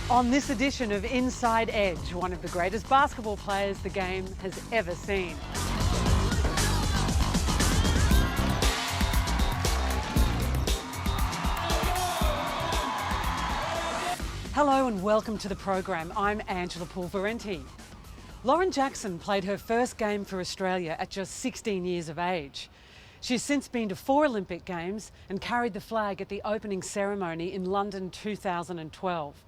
On this edition of Inside Edge, one of the greatest basketball players the game has ever seen. Hello and welcome to the program. I'm Angela Pulvirenti. Lauren Jackson played her first game for Australia at just 16 years of age. She's since been to 4 Olympic Games and carried the flag at the opening ceremony in London 2012.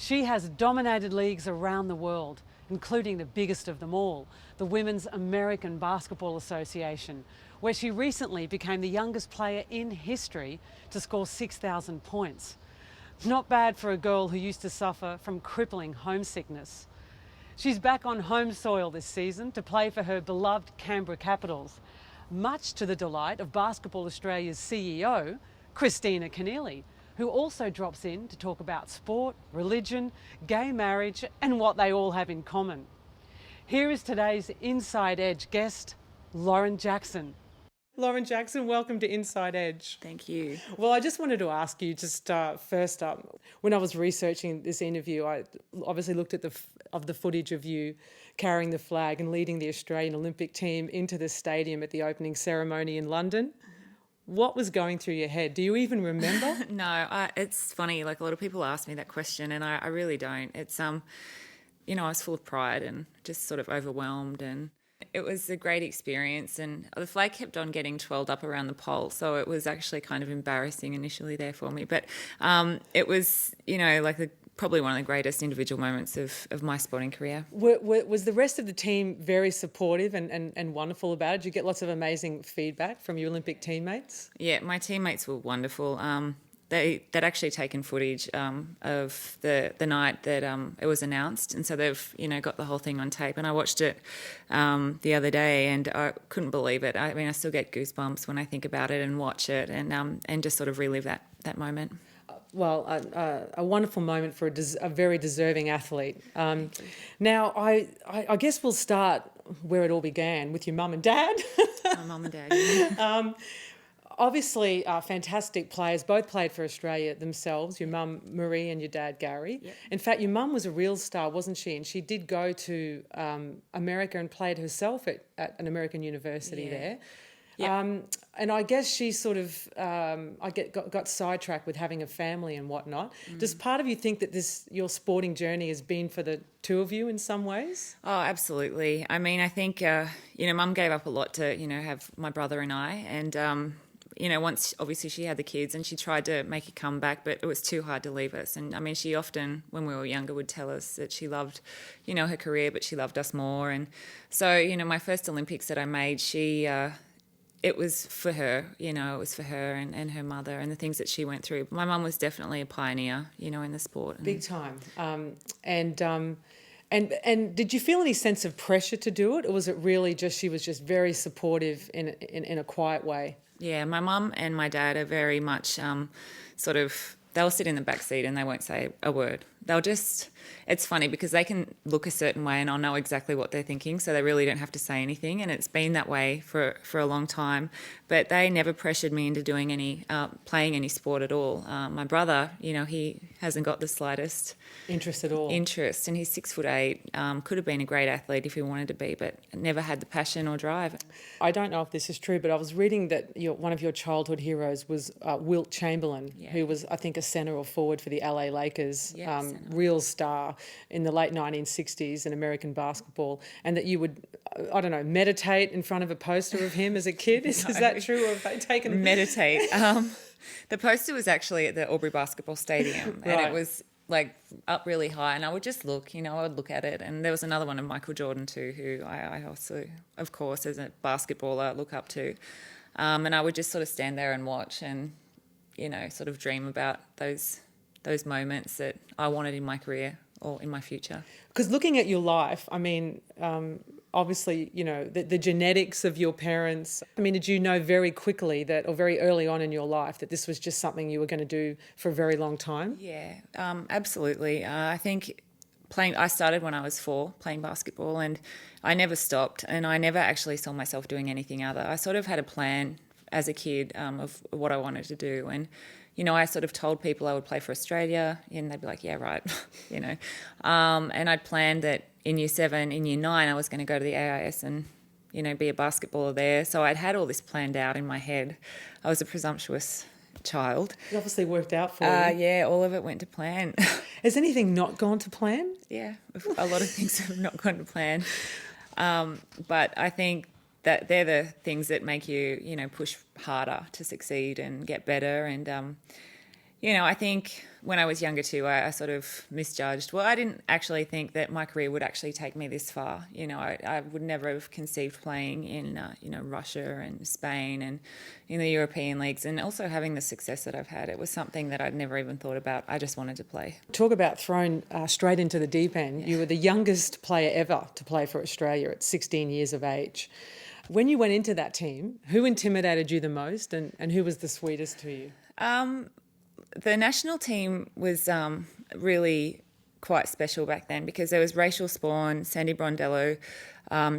She has dominated leagues around the world, including the biggest of them all, the Women's American Basketball Association, where she recently became the youngest player in history to score 6,000 points. Not bad for a girl who used to suffer from crippling homesickness. She's back on home soil this season to play for her beloved Canberra Capitals, much to the delight of Basketball Australia's CEO, Kristina Keneally, who also drops in to talk about sport, religion, gay marriage, and what they all have in common. Here is today's Inside Edge guest, Lauren Jackson. Lauren Jackson, welcome to Inside Edge. Thank you. Well, I just wanted to ask you, first up, when I was researching this interview, I obviously looked at the footage of you carrying the flag and leading the Australian Olympic team into the stadium at the opening ceremony in London. What was going through your head? Do you even remember? No, it's funny. Like, a lot of people ask me that question, and I really don't. It's I was full of pride and just sort of overwhelmed, and it was a great experience. And the flag kept on getting twirled up around the pole, so it was actually kind of embarrassing initially there for me. But it was, probably one of the greatest individual moments of my sporting career. Was the rest of the team very supportive and wonderful about it? Did you get lots of amazing feedback from your Olympic teammates? Yeah, my teammates were wonderful. They'd actually taken footage of the night that it was announced, and so they've got the whole thing on tape. And I watched it the other day, and I couldn't believe it. I mean, I still get goosebumps when I think about it and watch it, and just sort of relive that moment. Well, a wonderful moment for a very deserving athlete. Now, I guess we'll start where it all began, with your mum and dad. My mum and dad. Yeah. Obviously, fantastic players, both played for Australia themselves, your mum Marie and your dad Gary. Yep. In fact, your mum was a real star, wasn't she? And she did go to America and played herself at an American university there. Yep. And I guess she sort of got sidetracked with having a family and whatnot. Does part of you think that your sporting journey has been for the two of you in some ways? Oh, absolutely. I mean, I think, Mum gave up a lot to, have my brother and I. And, once obviously she had the kids and she tried to make a comeback, but it was too hard to leave us. And I mean, she often, when we were younger, would tell us that she loved, her career, but she loved us more. And so, my first Olympics that I made, it was for her, it was for her and her mother and the things that she went through. My mum was definitely a pioneer, in the sport. Big time. And did you feel any sense of pressure to do it, or was it really just she was just very supportive in a quiet way? Yeah, my mum and my dad are very much they'll sit in the back seat and they won't say a word. It's funny because they can look a certain way and I'll know exactly what they're thinking, so they really don't have to say anything. And it's been that way for a long time. But they never pressured me into doing playing any sport at all. My brother, he hasn't got the slightest interest at all. And he's 6'8". Could have been a great athlete if he wanted to be, but never had the passion or drive. I don't know if this is true, but I was reading that one of your childhood heroes was Wilt Chamberlain, who was, I think, a centre or forward for the LA Lakers, real star in the late 1960s in American basketball, and that you would, meditate in front of a poster of him as a kid. Is that true, or have they taken... Meditate. The poster was actually at the Albury Basketball Stadium, and it was like up really high, and I would just look, I would look at it. And there was another one of Michael Jordan too, who I also, of course, as a basketballer, look up to. And I would just sort of stand there and watch and, sort of dream about those moments that I wanted in my career or in my future. Because looking at your life, I mean, obviously, the genetics of your parents, I mean, did you know very quickly that, or very early on in your life, that this was just something you were going to do for a very long time? Yeah, absolutely. I think I started when I was 4 playing basketball, and I never stopped, and I never actually saw myself doing anything other. I sort of had a plan as a kid of what I wanted to do, and I sort of told people I would play for Australia, and they'd be like, yeah, right, And I'd planned that in year 7, in year 9, I was going to go to the AIS and, be a basketballer there. So I'd had all this planned out in my head. I was a presumptuous child. It obviously worked out for you. Yeah, all of it went to plan. Has anything not gone to plan? Yeah, a lot of things have not gone to plan. But I think that they're the things that make you, push harder to succeed and get better. And, I think when I was younger too, I sort of misjudged. Well, I didn't actually think that my career would actually take me this far. I would never have conceived playing in, Russia and Spain and in the European leagues, and also having the success that I've had. It was something that I'd never even thought about. I just wanted to play. Talk about thrown straight into the deep end. Yeah. You were the youngest player ever to play for Australia at 16 years of age. When you went into that team, who intimidated you the most and who was the sweetest to you? The national team was really quite special back then because there was Rachel Spawn, Sandy Brondello,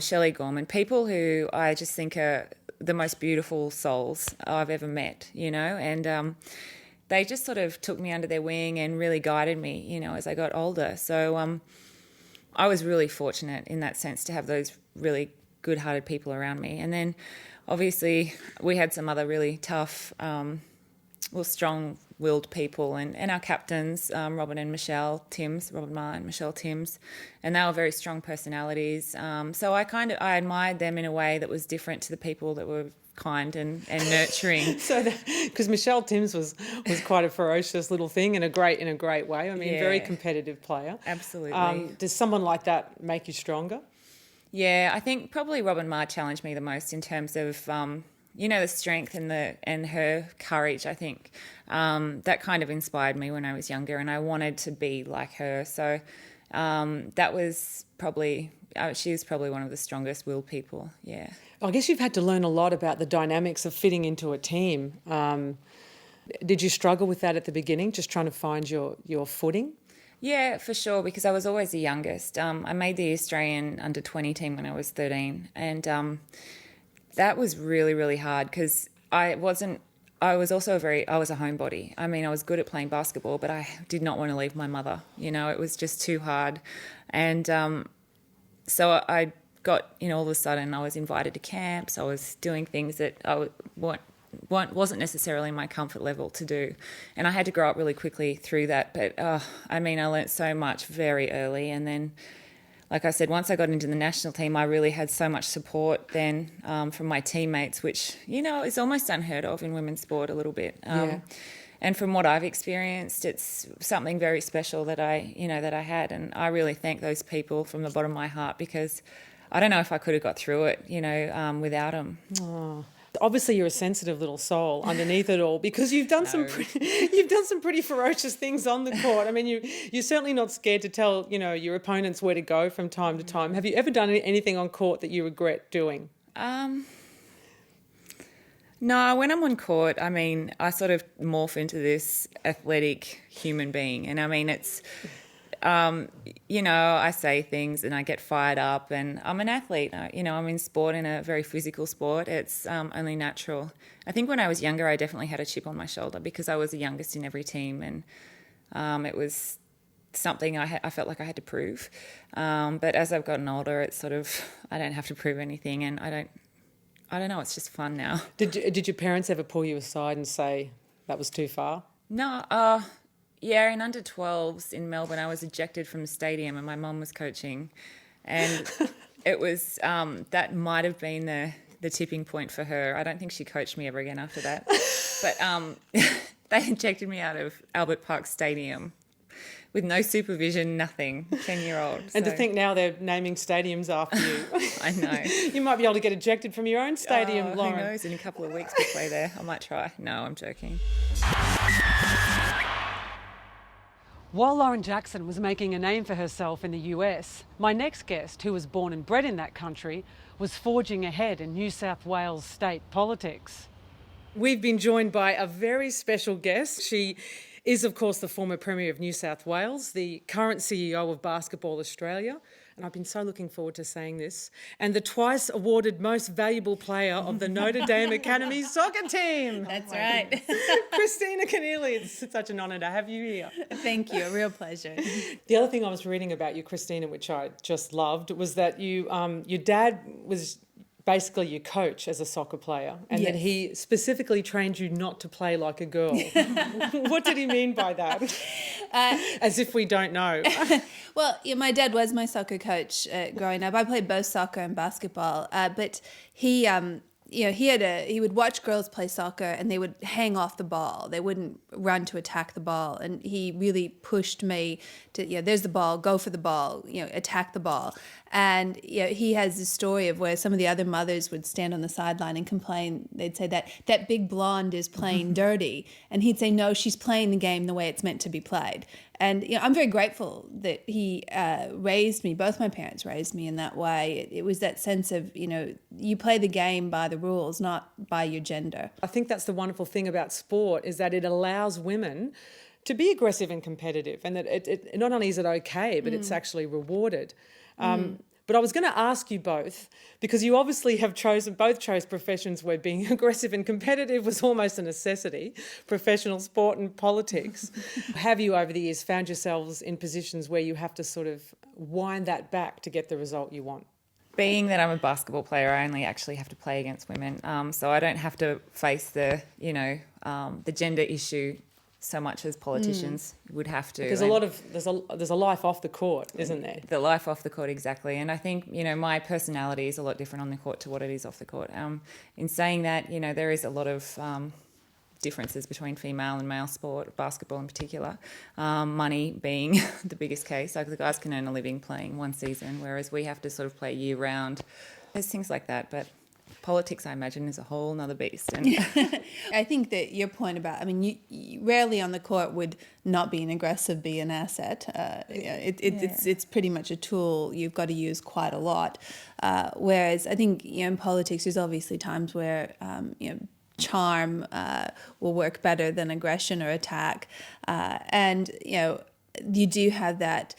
Shelley Gorman, people who I just think are the most beautiful souls I've ever met, and they just sort of took me under their wing and really guided me, as I got older. So I was really fortunate in that sense to have those really good-hearted people around me. And then obviously we had some other really tough, strong-willed people and our captains, Robin and Michelle Timms, Robin Ma and Michelle Timms, and they were very strong personalities. So I admired them in a way that was different to the people that were kind and nurturing. Because Michelle Timms was quite a ferocious little thing in a great way. I mean, very competitive player. Absolutely. Does someone like that make you stronger? Yeah, I think probably Robin Ma challenged me the most in terms of, the strength and her courage. I think that kind of inspired me when I was younger, and I wanted to be like her. So that was probably, she was probably one of the strongest willed people, yeah. I guess you've had to learn a lot about the dynamics of fitting into a team. Did you struggle with that at the beginning, just trying to find your footing? Yeah, for sure, because I was always the youngest. I made the Australian under-20 team when I was 13, and that was really, really hard because I was a homebody. I mean, I was good at playing basketball, but I did not want to leave my mother. It was just too hard. And so I got, all of a sudden I was invited to camps. I was doing things that wasn't necessarily my comfort level to do. And I had to grow up really quickly through that. But, I learnt so much very early. And then, like I said, once I got into the national team, I really had so much support then from my teammates, which, is almost unheard of in women's sport a little bit. And from what I've experienced, it's something very special that I had. And I really thank those people from the bottom of my heart because I don't know if I could have got through it, without them. Oh. Obviously, you're a sensitive little soul underneath it all because you've done some pretty ferocious things on the court. I mean, you're certainly not scared to tell your opponents where to go from time to time. Have you ever done anything on court that you regret doing? No, when I'm on court, I sort of morph into this athletic human being, and it's. I say things and I get fired up, and I'm an athlete. I'm in sport, in a very physical sport. It's only natural. I think when I was younger, I definitely had a chip on my shoulder because I was the youngest in every team, and it was something I felt like I had to prove. But as I've gotten older, it's sort of I don't have to prove anything, and I don't know. It's just fun now. Did your parents ever pull you aside and say that was too far? No. Yeah, in under-12s in Melbourne, I was ejected from the stadium and my mum was coaching. And it was, that might have been the tipping point for her. I don't think she coached me ever again after that. But they ejected me out of Albert Park Stadium with no supervision, nothing, 10-year-old. And to think now they're naming stadiums after you. I know. You might be able to get ejected from your own stadium, Lauren. Who knows, in a couple of weeks to play there. I might try. No, I'm joking. While Lauren Jackson was making a name for herself in the US, my next guest, who was born and bred in that country, was forging ahead in New South Wales state politics. We've been joined by a very special guest. She is, of course, the former Premier of New South Wales, the current CEO of Basketball Australia, and I've been so looking forward to saying this, and the twice awarded most valuable player of the Notre Dame Academy soccer team. That's right. Kristina Keneally, it's such an honour to have you here. Thank you, a real pleasure. The other thing I was reading about you, Kristina, which I just loved, was that you, your dad was basically your coach as a soccer player, and that he specifically trained you not to play like a girl. What did he mean by that? As if we don't know. Well, yeah, my dad was my soccer coach growing up. I played both soccer and basketball, but he he would watch girls play soccer and they would hang off the ball. They wouldn't run to attack the ball, and he really pushed me to, there's the ball, go for the ball, attack the ball. And he has this story of where some of the other mothers would stand on the sideline and complain. They'd say that big blonde is playing dirty, and he'd say, no, she's playing the game the way it's meant to be played. And I'm very grateful that he raised me. Both my parents raised me in that way. It was that sense of, you play the game by the rules, not by your gender. I think that's the wonderful thing about sport, is that it allows women to be aggressive and competitive, and that it not only is it okay, but it's actually rewarded. But I was going to ask you both, because you obviously have both chose professions where being aggressive and competitive was almost a necessity, professional sport and politics. Have you over the years found yourselves in positions where you have to sort of wind that back to get the result you want? Being that I'm a basketball player, I only actually have to play against women, so I don't have to face the gender issue so much as politicians would have to. Because there's a life off the court, isn't there? The life off the court, exactly. And I think, my personality is a lot different on the court to what it is off the court. In saying that, there is a lot of differences between female and male sport, basketball in particular. Money being the biggest case. Like, the guys can earn a living playing one season, whereas we have to sort of play year round. There's things like that, but politics, I imagine, is a whole nother beast. And I think that your point about, you rarely on the court would not being aggressive be an asset. It's pretty much a tool you've got to use quite a lot. Whereas I think, in politics, there's obviously times where, charm will work better than aggression or attack. And you do have that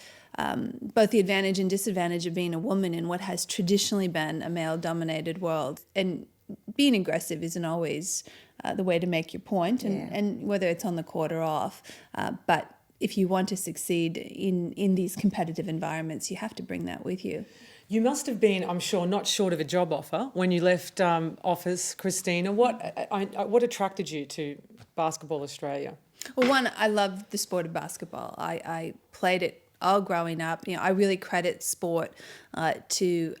both the advantage and disadvantage of being a woman in what has traditionally been a male-dominated world. And being aggressive isn't always the way to make your point, and whether it's on the court or off. But if you want to succeed in these competitive environments, you have to bring that with you. You must have been, I'm sure, not short of a job offer when you left office, Kristina. What attracted you to Basketball Australia? Well, one, I love the sport of basketball. I played it all growing up. I really credit sport to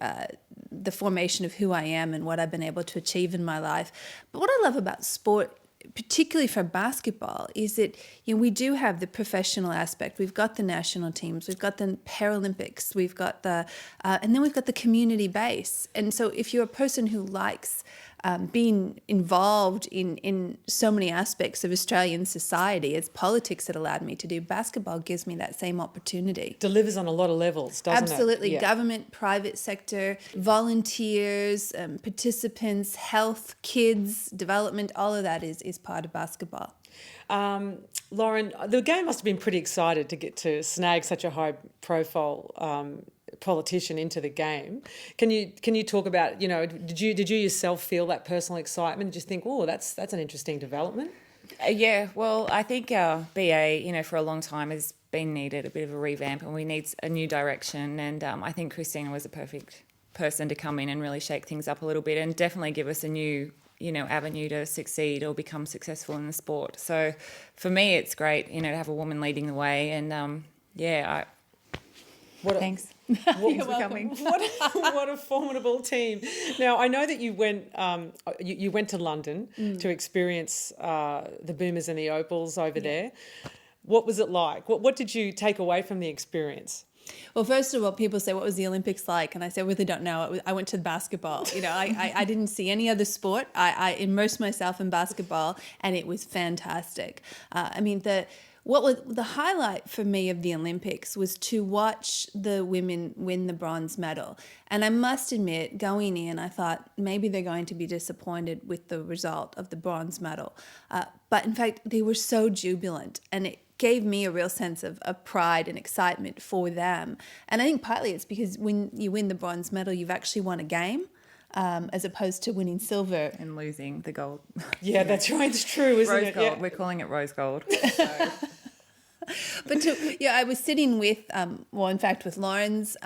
the formation of who I am and what I've been able to achieve in my life. But what I love about sport, particularly for basketball, is that we do have the professional aspect. We've got the national teams, we've got the Paralympics, we've got and then we've got the community base. And so if you're a person who likes being involved in so many aspects of Australian society, it's politics that allowed me to do. Basketball gives me that same opportunity. Delivers on a lot of levels, doesn't it? Absolutely. Yeah. Government, private sector, volunteers, participants, health, kids, development, all of that is part of basketball. Lauren, the game must have been pretty excited to get to snag such a high-profile politician into the game. Can you talk about, did you yourself feel that personal excitement? Did you think, oh, that's an interesting development? Yeah, well, I think our BA, for a long time has been needed a bit of a revamp, and we need a new direction. And I think Kristina was a perfect person to come in and really shake things up a little bit, and definitely give us a new avenue to succeed or become successful in the sport. So for me, it's great, to have a woman leading the way. And thanks. You're welcome. What a formidable team. Now, I know that you went you went to London to experience the Boomers and the Opals over there. What was it like? What did you take away from the experience? Well, first of all, people say, what was the Olympics like? And I say, I really don't know. I went to basketball. I didn't see any other sport. I immersed myself in basketball, and it was fantastic. what was the highlight for me of the Olympics was to watch the women win the bronze medal. And I must admit, going in, I thought maybe they're going to be disappointed with the result of the bronze medal. But in fact, they were so jubilant, and it gave me a real sense of pride and excitement for them. And I think partly it's because when you win the bronze medal, you've actually won a game. As opposed to winning silver and losing the gold. Yeah, that's right. It's true, isn't Rose it? gold. Yeah. We're calling it rose gold. But I was sitting with, in fact, with Lauren's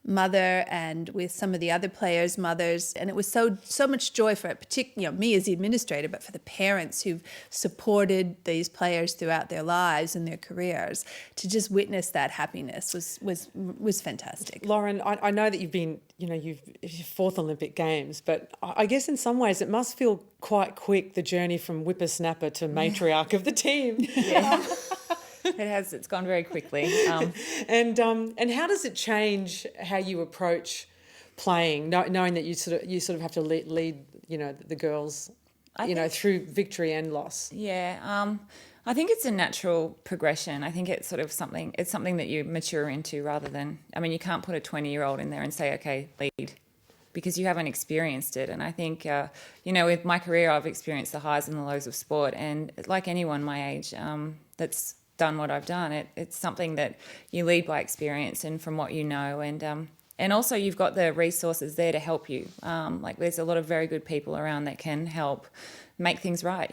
mother and with some of the other players' mothers, and it was so much joy for me as the administrator, but for the parents who've supported these players throughout their lives and their careers. To just witness that happiness was fantastic. Lauren, I know that you've been, your fourth Olympic Games, but I guess in some ways it must feel quite quick, the journey from whippersnapper to matriarch of the team. Yeah. It's gone very quickly. And how does it change how you approach playing, knowing that you sort of have to lead the girls, through victory and loss? Yeah. I think it's a natural progression. I think it's something that you mature into rather than, you can't put a 20-year-old in there and say, okay, lead, because you haven't experienced it. And I think, with my career, I've experienced the highs and the lows of sport. And like anyone my age that's done what I've done, it's something that you lead by experience and from what you know. And also you've got the resources there to help you. There's a lot of very good people around that can help make things right,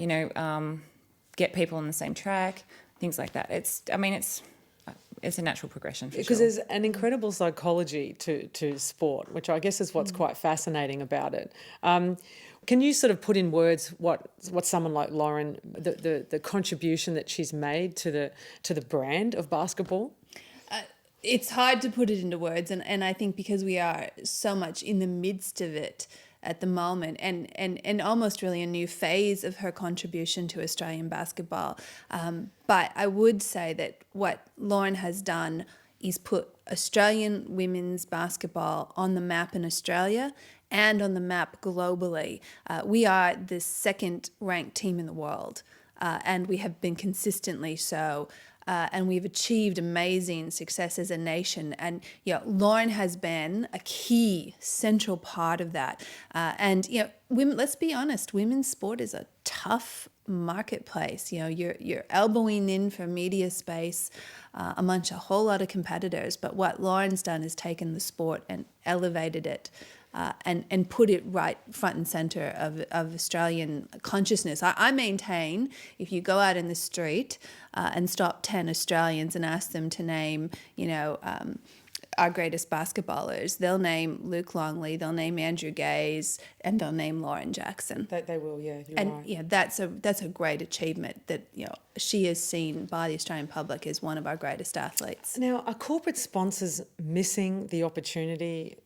get people on the same track, things like that. It's a natural progression for sure. Because there's an incredible psychology to sport, which I guess is what's quite fascinating about it. Can you sort of put in words what someone like Lauren, the contribution that she's made to the brand of basketball? It's hard to put it into words, and I think because we are so much in the midst of it at the moment, and almost really a new phase of her contribution to Australian basketball. But I would say that what Lauren has done is put Australian women's basketball on the map in Australia and on the map globally. We are the second ranked team in the world, and we have been consistently so. And we've achieved amazing success as a nation. And Lauren has been a key, central part of that. Women, let's be honest, women's sport is a tough marketplace. You're elbowing in for media space amongst a whole lot of competitors. But what Lauren's done is taken the sport and elevated it. And put it right front and centre of Australian consciousness. I maintain if you go out in the street and stop 10 Australians and ask them to name, our greatest basketballers, they'll name Luke Longley, they'll name Andrew Gaze, and they'll name Lauren Jackson. They will, yeah. You're and right. yeah, that's a great achievement that she is seen by the Australian public as one of our greatest athletes. Now, are corporate sponsors missing the opportunity?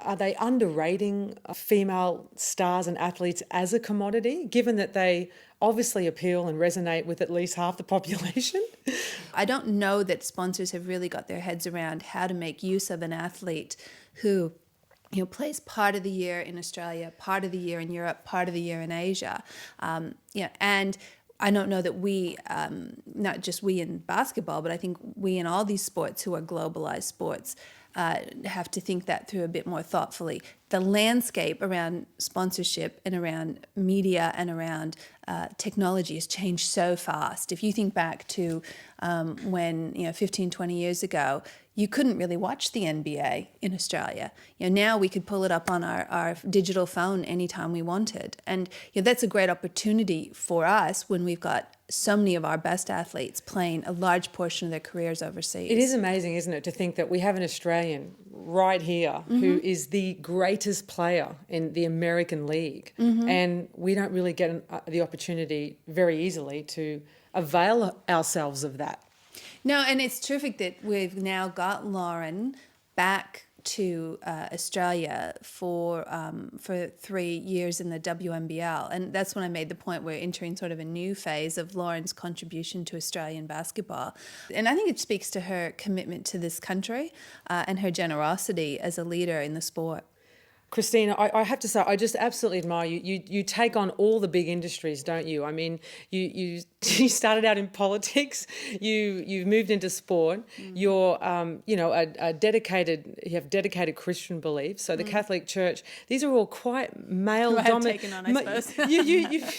Are they underrating female stars and athletes as a commodity, given that they obviously appeal and resonate with at least half the population? I don't know that sponsors have really got their heads around how to make use of an athlete who plays part of the year in Australia, part of the year in Europe, part of the year in Asia. And I don't know that we, not just we in basketball, but I think we in all these sports who are globalized sports, have to think that through a bit more thoughtfully. The landscape around sponsorship and around media and around technology has changed so fast. If you think back to when 15, 20 years ago, you couldn't really watch the NBA in Australia. Now we could pull it up on our digital phone anytime we wanted. And that's a great opportunity for us when we've got so many of our best athletes playing a large portion of their careers overseas. It is amazing, isn't it, to think that we have an Australian right here who is the greatest player in the American League. And we don't really get the opportunity very easily to avail ourselves of that. No, and it's terrific that we've now got Lauren back to Australia for 3 years in the WNBL. And that's when I made the point we're entering sort of a new phase of Lauren's contribution to Australian basketball. And I think it speaks to her commitment to this country and her generosity as a leader in the sport. Kristina, I have to say, I just absolutely admire you. You take on all the big industries, don't you? I mean, you you started out in politics. You've moved into sport. You're a dedicated. You have dedicated Christian beliefs. So the Catholic Church. These are all quite male dominated. I suppose.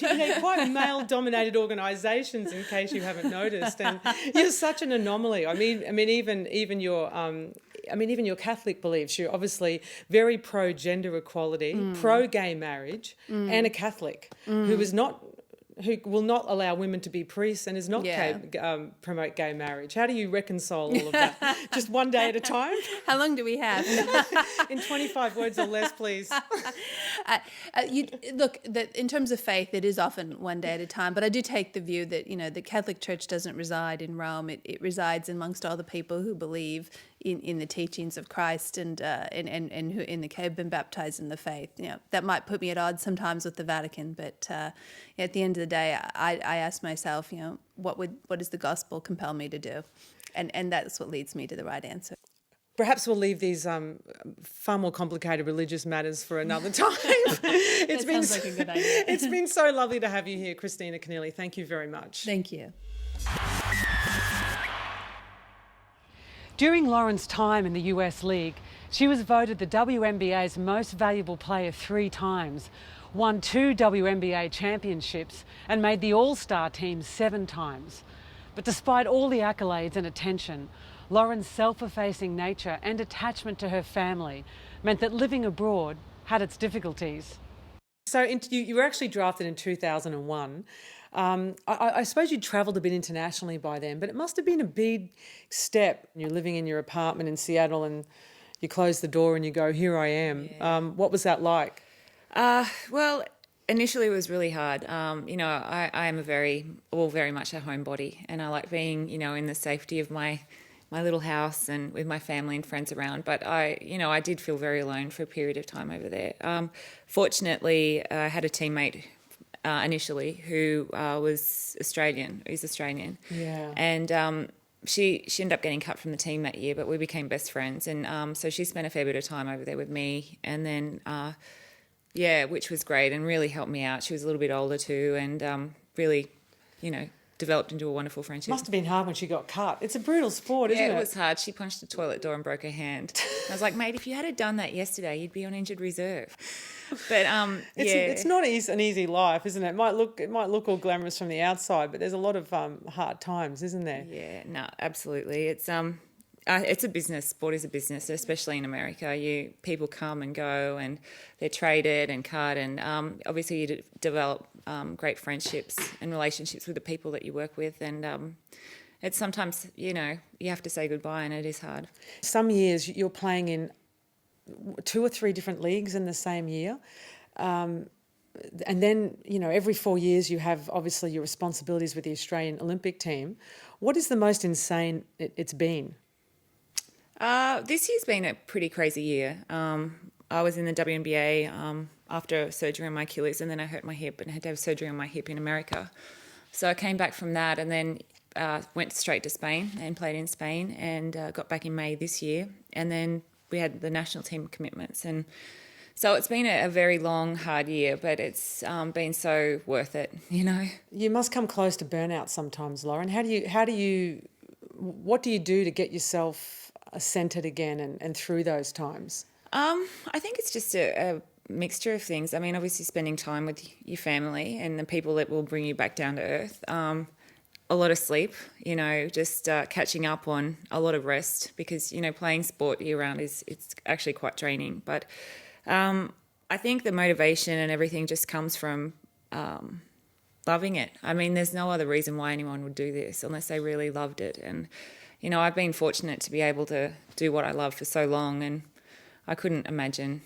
They're quite male dominated organisations. In case you haven't noticed, and you're such an anomaly. I mean, even your Catholic beliefs. You're obviously very pro gender equality, pro gay marriage, and a Catholic who will not allow women to be priests and is not promote gay marriage. How do you reconcile all of that? Just one day at a time? How long do we have? In 25 words or less, please. In terms of faith, it is often one day at a time. But I do take the view that the Catholic Church doesn't reside in Rome. It resides amongst all the people who believe in the teachings of Christ and who have been baptized in the faith. That might put me at odds sometimes with the Vatican, but at the end of the day, I ask myself, what does the gospel compel me to do, and that's what leads me to the right answer. Perhaps we'll leave these far more complicated religious matters for another time. Sounds like a good idea. It's been so lovely to have you here, Kristina Keneally. Thank you very much. Thank you. During Lauren's time in the US League, she was voted the WNBA's most valuable player 3 times, won 2 WNBA championships, and made the All-Star team 7 times. But despite all the accolades and attention, Lauren's self-effacing nature and attachment to her family meant that living abroad had its difficulties. So you were actually drafted in 2001. I suppose you'd travelled a bit internationally by then, but it must have been a big step. You're living in your apartment in Seattle and you close the door and you go, here I am. Yeah. What was that like? Well, initially it was really hard. I am very much a homebody, and I like being, in the safety of my little house and with my family and friends around. But I did feel very alone for a period of time over there. Fortunately, I had a teammate initially who was Australian. He's Australian. Yeah. And she ended up getting cut from the team that year, but we became best friends. And so she spent a fair bit of time over there with me. And then, which was great and really helped me out. She was a little bit older too, and really, developed into a wonderful friendship. Must have been hard when she got cut. It's a brutal sport, isn't it? Yeah, it was hard. She punched the toilet door and broke her hand. I was like, mate, if you had done that yesterday, you'd be on injured reserve. But it's not an easy life, isn't it? It might look all glamorous from the outside, but there's a lot of hard times, isn't there? Yeah, no, absolutely. It's a business. Sport is a business, especially in America. People come and go, and they're traded and cut, and obviously you develop great friendships and relationships with the people that you work with, and it's sometimes you have to say goodbye, and it is hard. Some years you're playing in 2 or 3 different leagues in the same year. And then, every 4 years you have obviously your responsibilities with the Australian Olympic team. What is the most insane it's been? This year's been a pretty crazy year. I was in the WNBA after surgery on my Achilles, and then I hurt my hip and had to have surgery on my hip in America. So I came back from that and then went straight to Spain and played in Spain, and got back in May this year. And then we had the national team commitments, and so it's been a very long, hard year, but it's been so worth it, You must come close to burnout sometimes, Lauren. What do you do to get yourself centred again and through those times? I think it's just a mixture of things. I mean, obviously spending time with your family and the people that will bring you back down to earth. A lot of sleep, just catching up on a lot of rest, because, playing sport year round it's actually quite draining. But I think the motivation and everything just comes from loving it. I mean, there's no other reason why anyone would do this unless they really loved it. And, I've been fortunate to be able to do what I love for so long, and I couldn't imagine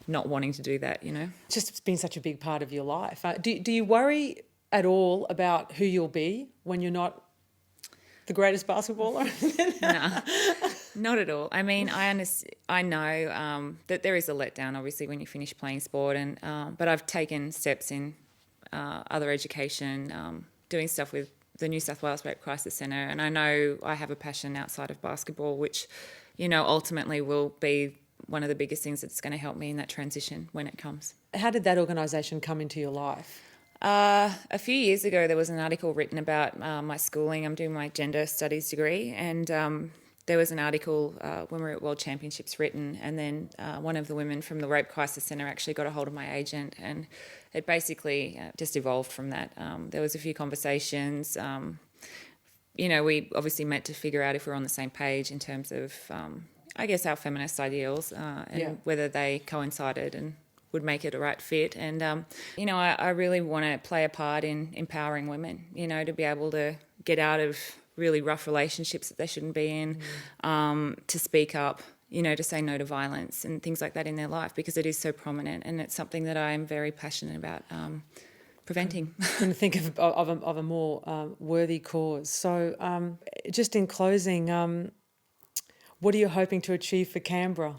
not wanting to do that, It's been such a big part of your life. Do you worry at all about who you'll be when you're not the greatest basketballer? No, not at all. I mean, I know that there is a letdown, obviously, when you finish playing sport, and but I've taken steps in other education, doing stuff with the New South Wales Rape Crisis Centre, and I know I have a passion outside of basketball, which, ultimately will be one of the biggest things that's going to help me in that transition when it comes. How did that organisation come into your life? A few years ago, there was an article written about my schooling. I'm doing my gender studies degree, and there was an article when we were at World Championships written, and then one of the women from the Rape Crisis Centre actually got a hold of my agent, and it basically just evolved from that. There was a few conversations. We obviously met to figure out if we were on the same page in terms of, I guess, our feminist ideals and whether they coincided and would make it a right fit. And, I really want to play a part in empowering women, to be able to get out of really rough relationships that they shouldn't be in, to speak up, to say no to violence and things like that in their life, because it is so prominent and it's something that I am very passionate about preventing. And think of a more worthy cause. So just in closing, what are you hoping to achieve for Canberra?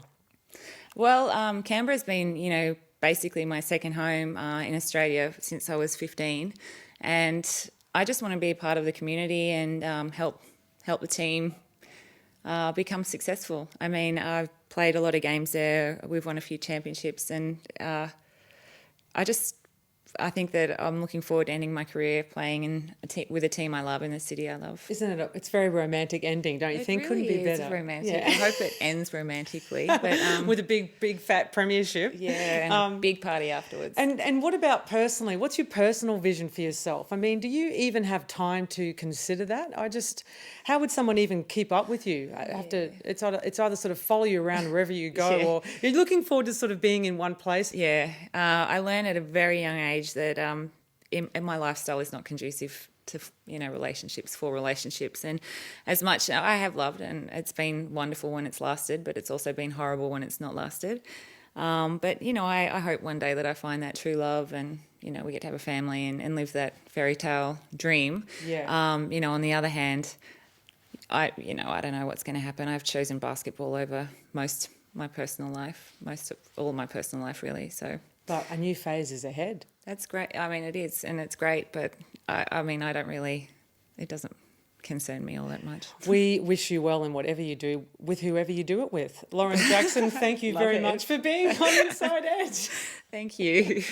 Well, Canberra's been, basically my second home in Australia since I was 15, and I just want to be a part of the community and help the team become successful. I mean, I've played a lot of games there. We've won a few championships, and I think that I'm looking forward to ending my career playing with a team I love in the city I love. Isn't it? It's a very romantic ending, don't you think? Really Couldn't be better. It's romantic. Yeah. I hope it ends romantically. But, with a big fat premiership. Yeah, and a big party afterwards. And what about personally? What's your personal vision for yourself? I mean, do you even have time to consider that? How would someone even keep up with you? It's either sort of follow you around wherever you go, or you're looking forward to sort of being in one place. Yeah, I learned at a very young age that in my lifestyle is not conducive to relationships, and as much I have loved, and it's been wonderful when it's lasted, but it's also been horrible when it's not lasted. But I hope one day that I find that true love, and we get to have a family and live that fairy tale dream. Yeah. On the other hand, I don't know what's going to happen. I've chosen basketball over most of all my personal life really. So. But a new phase is ahead. That's great. I mean, it is, and it's great, but I don't really, it doesn't concern me all that much. We wish you well in whatever you do, with whoever you do it with. Lauren Jackson, thank you very much for being on Inside Edge. Thank you.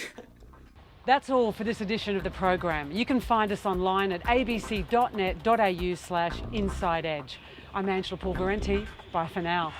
That's all for this edition of the program. You can find us online at abc.net.au/Inside Edge. I'm Angela Pulvirenti. Bye for now.